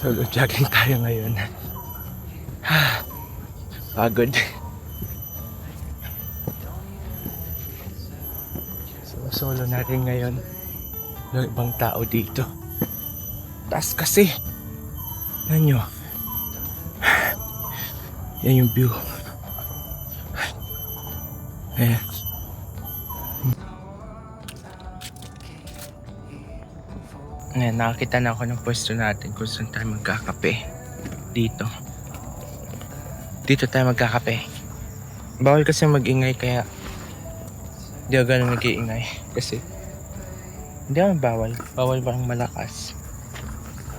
Solo jogging tayo ngayon. Pagod. So solo natin ngayon. Yung ibang tao dito. Taas kasi. Yan nyo. Yan yung view. Ayan. Ayan, nakakita na ako ng pwesto natin kung saan tayo magkakape. Dito. Dito tayo magkakape. Bawal kasi mag-ingay kaya hindi ako ganun mag-iingay. Kasi hindi ako bawal. Bawal parang malakas.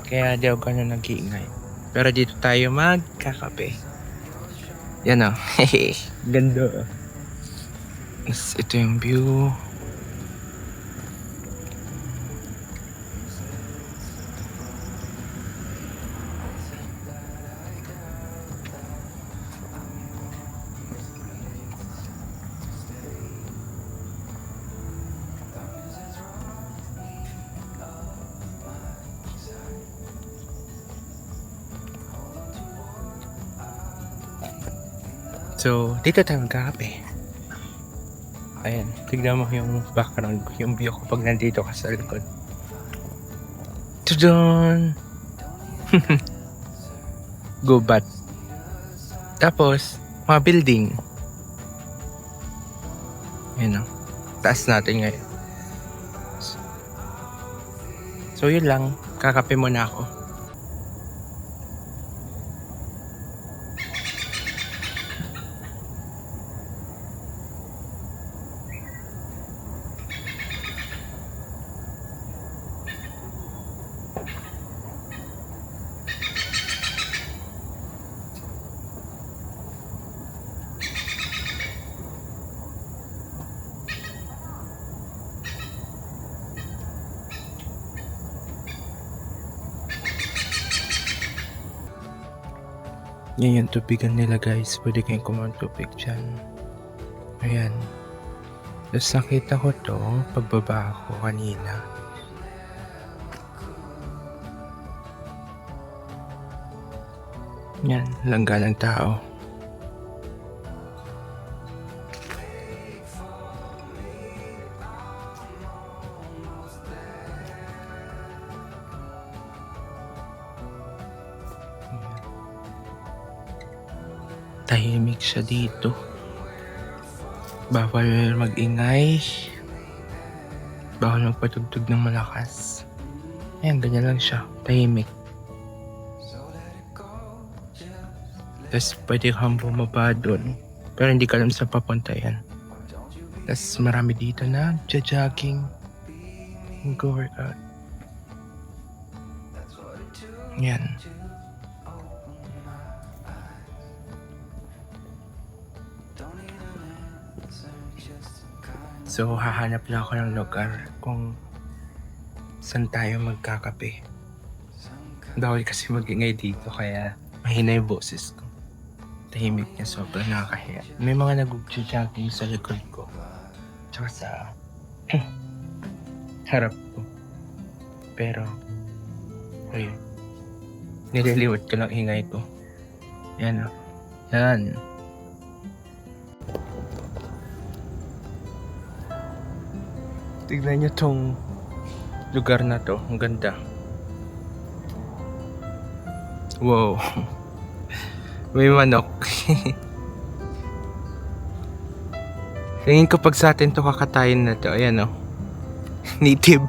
Kaya hindi ako ganun nag-iingay. Pero dito tayo magkakape. Yan o. Ganda. Ito yung view. So, dito tayo magkakape. Ayan, tignan mo yung background ko, yung view ko pag nandito ka sa likod. Tudun! Gubat. Tapos, mga building. Ayan o. Taas natin ngayon. So, yun lang. Kakape muna ako. Yan yung tubigan nila guys. Pwede kayong kumuha ng tubig dyan. Ayan. Tapos nakita ko to pagbaba ko kanina. Yan. Langga ng tao. Tahimik siya dito. Bawal mag-ingay. Bawal magpatugtog ng malakas. Ayan, ganyan lang siya. Tahimik. Tapos pwede kang bumaba dun. Pero hindi ka alam sa papunta yan. Tapos marami dito na jogging. Go-workout. Yan. So, hahanap lang ako ng lugar kung saan tayo magkakape. Bawal kasi mag-ingay dito kaya mahina yung boses ko. Tahimik niya, sobrang nakakahiya. May mga nag-jogging sa likod ko. Tsaka sa harap ko. Pero, ayun. Nililiwat ko lang ingay ko. Yan o. Yan. Tignan nyo tong lugar na to. Ang ganda. Wow. May manok. Tingin ko pag sa atin to kakatayin na to. Ayan o. Native.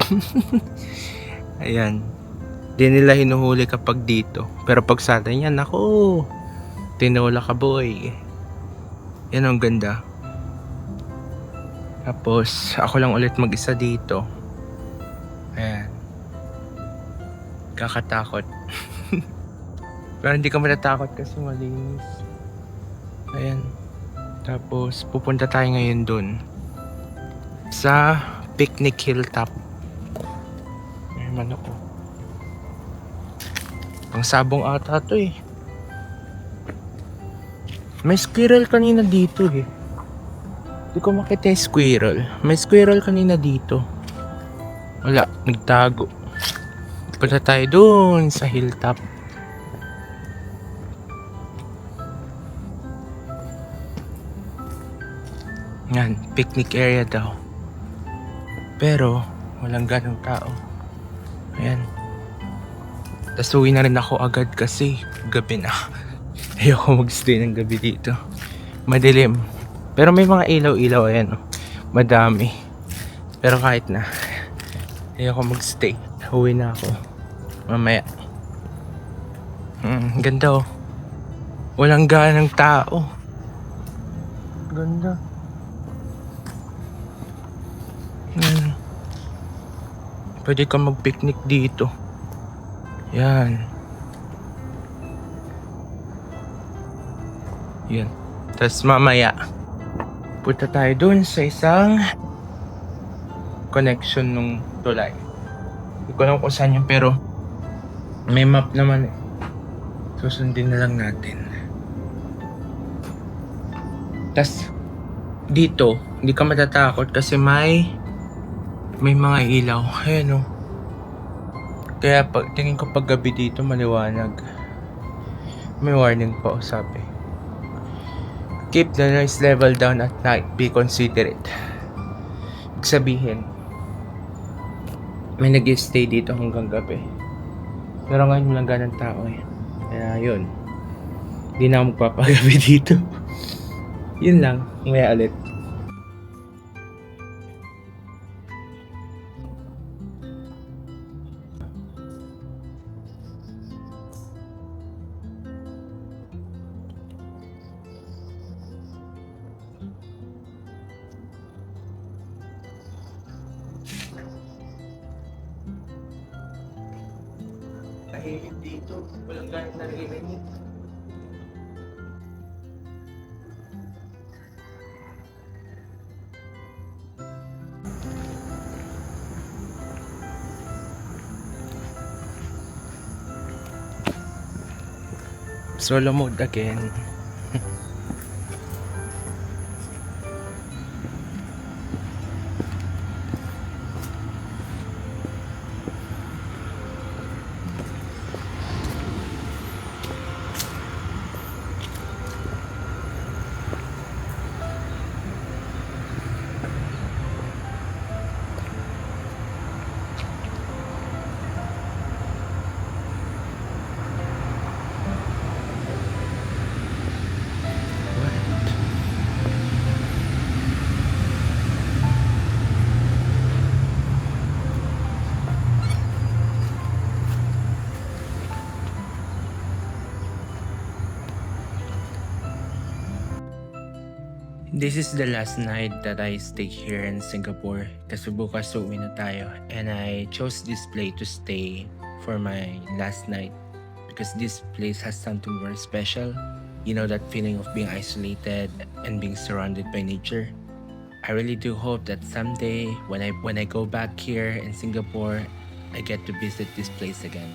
Ayan. Di nila hinuhuli kapag dito. Pero pag sa atin yan, ako. Tinola ka boy. Yan ang ganda. Tapos, ako lang ulit mag-isa dito. Ayan. Kakatakot. Pero hindi ka matatakot kasi malinis. Ayan. Tapos, pupunta tayo ngayon dun. Sa Picnic Hilltop. Ayan man ako. Ang sabong ata to eh. May squirrel kanina dito eh. Hindi ko makita yung squirrel. May squirrel kanina dito. Wala, nagtago. Punta tayo doon sa hilltop. Yan, picnic area daw. Pero, walang ganong tao. Ayan. Tapos uwi na rin ako agad kasi gabi na. Ayoko magstay ng gabi dito. Madilim. Pero may mga ilaw-ilaw, ayan. Madami. Pero kahit na, ayoko magstay. Uwi na ako. Mamaya. Ganda oh. Walang ganang tao. Ganda. Pwede ka mag-picnic dito. Yan. Yan. Tapos mamaya, punta tayo dun sa isang connection nung tulay. Hindi ko alam kung saan yun, pero may map naman eh. Susundin na lang natin. Tapos dito, hindi ka matatakot kasi may mga ilaw. Ayan o. Kaya tingin ko pag gabi dito maliwanag. May warning pa o sabi. Keep the noise level down at night. Be considerate. Ibig sabihin, may nag-stay dito hanggang gabi. Pero ngayon walang ganang tao eh. Kaya yun. Hindi na ako magpapagabi dito. Yun lang. Umaya ulit. Tahimik dito. Walang ganang narinig. Solo mode again. This is the last night that I stay here in Singapore kasi bukas uuwi na tayo, and I chose this place to stay for my last night because this place has something very special. You know that feeling of being isolated and being surrounded by nature. I really do hope that someday when I go back here in Singapore, I get to visit this place again.